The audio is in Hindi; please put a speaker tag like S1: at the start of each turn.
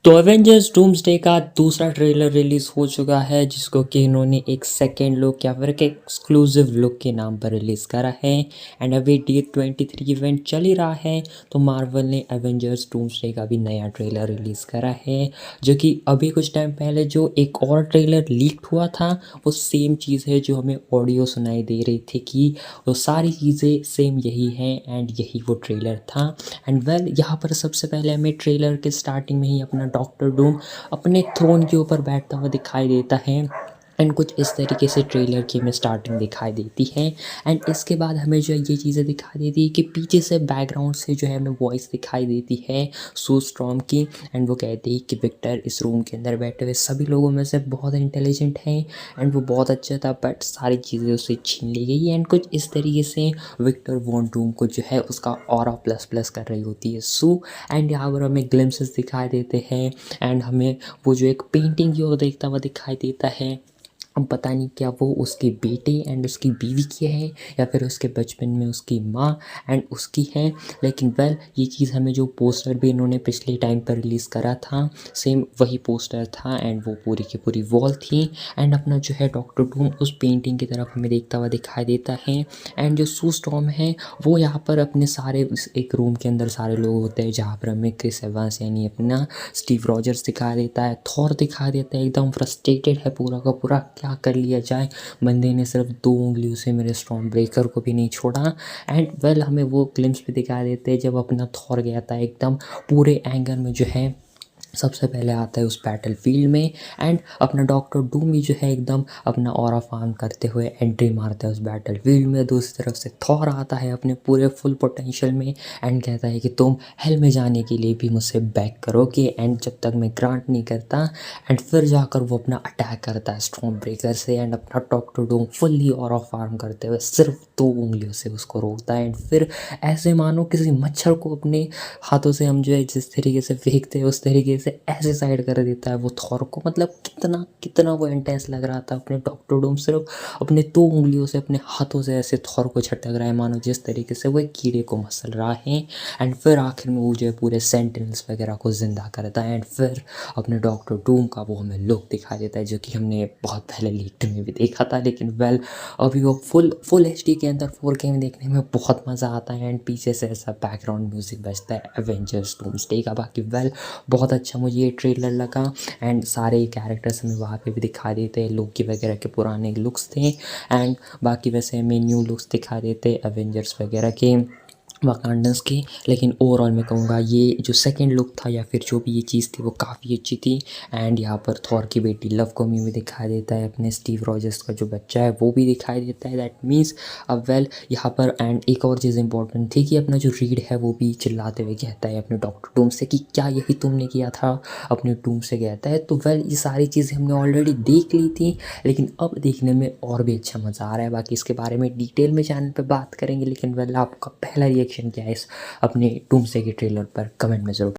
S1: तो एवेंजर्स डूम्सडे का दूसरा ट्रेलर रिलीज़ हो चुका है, जिसको कि इन्होंने एक सेकेंड लुक या फिर एक एक्सक्लूसिव लुक के नाम पर रिलीज़ करा है। एंड अभी D23 इवेंट चल ही रहा है, तो मार्वल ने एवेंजर्स डूम्सडे का भी नया ट्रेलर रिलीज़ करा है। जो कि अभी कुछ टाइम पहले जो एक और ट्रेलर लीक हुआ था, वो सेम चीज़ है जो हमें ऑडियो सुनाई दे रही थी कि वो सारी चीज़ें सेम यही हैं एंड यही वो ट्रेलर था। एंड वेल यहाँ पर सबसे पहले हमें ट्रेलर के स्टार्टिंग में ही अपना डॉक्टर डूम अपने थ्रोन के ऊपर बैठता हुआ दिखाई देता है। एंड कुछ इस तरीके से ट्रेलर की हमें स्टार्टिंग दिखाई देती है। एंड इसके बाद हमें जो है ये चीज़ें दिखाई देती है कि पीछे से बैकग्राउंड से जो है हमें वॉइस दिखाई देती है सू स्ट्रॉम की। एंड वो कहती है कि विक्टर इस रूम के अंदर बैठे हुए सभी लोगों में से बहुत इंटेलिजेंट है एंड वो बहुत अच्छा था, बट सारी चीज़ें उससे छीन ली गई। एंड कुछ इस तरीके से विक्टर वॉन डूम को जो है उसका ऑरा प्लस प्लस कर रही होती है सू। एंड यहाँ पर हमें ग्लिम्सेस दिखाई देते हैं एंड हमें वो जो एक पेंटिंग की ओर देखता हुआ दिखाई देता है। अब पता नहीं क्या वो उसके बेटे एंड उसकी बीवी की है या फिर उसके बचपन में उसकी माँ एंड उसकी है। लेकिन वेल ये चीज़ हमें जो पोस्टर भी इन्होंने पिछले टाइम पर रिलीज़ करा था, सेम वही पोस्टर था एंड वो पूरी की पूरी वॉल थी। एंड अपना जो है डॉक्टर डूम उस पेंटिंग की तरफ हमें देखता हुआ दिखाई देता है। एंड जो सू स्टॉर्म है वो यहाँ पर अपने सारे एक रूम के अंदर सारे लोग होते हैं, जहाँ पर हमें क्रिस एवंस यानी अपना स्टीव रॉजर्स दिखा देता है, थॉर दिखा देता है, एकदम फ्रस्ट्रेटेड है पूरा का पूरा, क्या कर लिया जाए, बंदे ने सिर्फ 2 उंगलियों से मेरे स्टॉर्म ब्रेकर को भी नहीं छोड़ा। एंड वेल हमें वो ग्लिम्स भी दिखा देते हैं जब अपना थॉर गया था एकदम पूरे एंगर में जो है सबसे पहले आता है उस बैटल फील्ड में। एंड अपना डॉक्टर डूम भी जो है एकदम अपना ऑरा फार्म करते हुए एंट्री मारता है उस बैटल फील्ड में। दूसरी तरफ से थॉर आता है अपने पूरे फुल पोटेंशियल में एंड कहता है कि तुम हेल में जाने के लिए भी मुझसे बैक करोगे एंड जब तक मैं ग्रांट नहीं करता। एंड फिर जाकर वो अपना अटैक करता है स्टॉर्म ब्रेकर से एंड अपना Doctor Doom fully aura farm करते हुए सिर्फ 2 उंगलियों से उसको रोकता है। एंड फिर ऐसे मानो किसी मच्छर को अपने हाथों से हम जो है जिस तरीके से फेंकते हैं उस तरीके से ऐसे साइड कर देता है वो थॉर को। मतलब कितना कितना वो इंटेंस लग रहा था। अपने डॉक्टर डूम सिर्फ अपने 2 उंगलियों से अपने हाथों से ऐसे थॉर को झटक रहा है, मानो जिस तरीके से वो एक कीड़े को मसल रहा है। एंड फिर आखिर में वो जो है पूरे सेंटिनल्स वगैरह को जिंदा करता है। एंड फिर अपने डॉक्टर डूम का वो हमें लुक दिखा देता है, जो कि हमने बहुत पहले लीक में भी देखा था। लेकिन वेल अभी वो फुल HD के अंदर 4K में देखने में बहुत मज़ा आता है। एंड पीछे से ऐसा बैकग्राउंड म्यूजिक बजता है एवेंजर्स डूम्सडे का। बाकी वेल बहुत अच्छा मुझे ये ट्रेलर लगा। एंड सारे कैरेक्टर्स हमें वहाँ पे भी दिखा देते हैं, लोकी वगैरह के पुराने लुक्स थे। एंड बाकी वैसे हमें न्यू लुक्स दिखा देते एवेंजर्स वगैरह के, वाकांडन्स की। लेकिन ओवरऑल मैं कहूँगा ये जो सेकंड लुक था या फिर जो भी ये चीज़ थी वो काफ़ी अच्छी थी। एंड यहाँ पर थॉर की बेटी लव को भी दिखाई देता है, अपने स्टीव रॉजर्स का जो बच्चा है वो भी दिखाई देता है। दैट मीन्स अब वेल यहाँ पर एंड एक और चीज़ इंपॉर्टेंट थी कि अपना जो रीड है वो भी चिल्लाते हुए कहता है अपने डॉक्टर डूम से कि क्या यही तुमने किया था, अपने डूम से कहता है। तो वेल ये सारी चीज़ें हमने ऑलरेडी देख ली थी, लेकिन अब देखने में और भी अच्छा मज़ा आ रहा है। बाकी इसके बारे में डिटेल में चैनल पर बात करेंगे। लेकिन वेल आपका पहला रिएक्शन क्या है इस अपने डूम्सडे के ट्रेलर पर, कमेंट में ज़रूर